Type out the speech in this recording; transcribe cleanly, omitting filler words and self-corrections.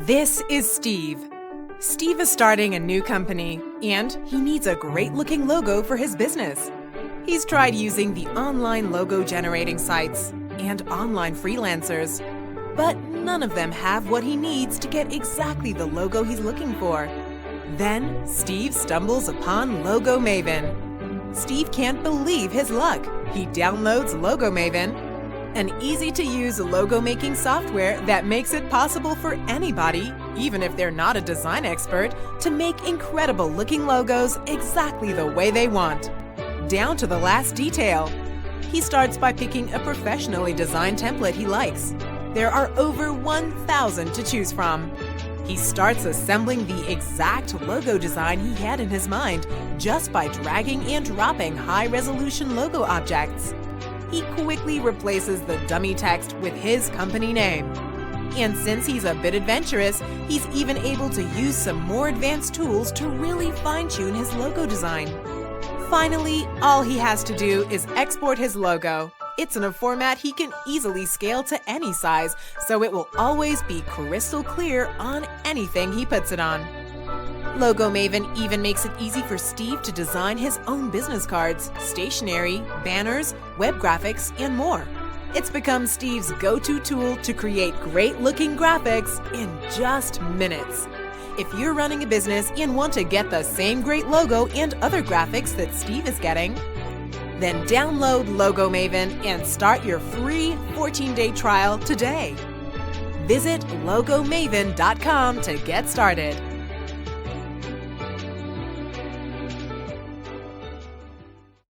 This is Steve. Steve is starting a new company, and he needs a great-looking logo for his business. He's tried using the online logo generating sites and online freelancers, but none of them have what he needs to get exactly the logo he's looking for. Then, Steve stumbles upon LogoMaven. Steve can't believe his luck. He downloads LogoMaven, an easy-to-use logo-making software that makes it possible for anybody, even if they're not a design expert, to make incredible-looking logos exactly the way they want, down to the last detail. He starts by picking a professionally designed template he likes. There are over 1,000 to choose from. He starts assembling the exact logo design he had in his mind just by dragging and dropping high-resolution logo objects. He quickly replaces the dummy text with his company name. And since he's a bit adventurous, he's even able to use some more advanced tools to really fine-tune his logo design. Finally, all he has to do is export his logo. It's in a format he can easily scale to any size, so it will always be crystal clear on anything he puts it on. LogoMaven even makes it easy for Steve to design his own business cards, stationery, banners, web graphics, and more. It's become Steve's go-to tool to create great-looking graphics in just minutes. If you're running a business and want to get the same great logo and other graphics that Steve is getting, then download LogoMaven and start your free 14-day trial today. Visit LogoMaven.com to get started.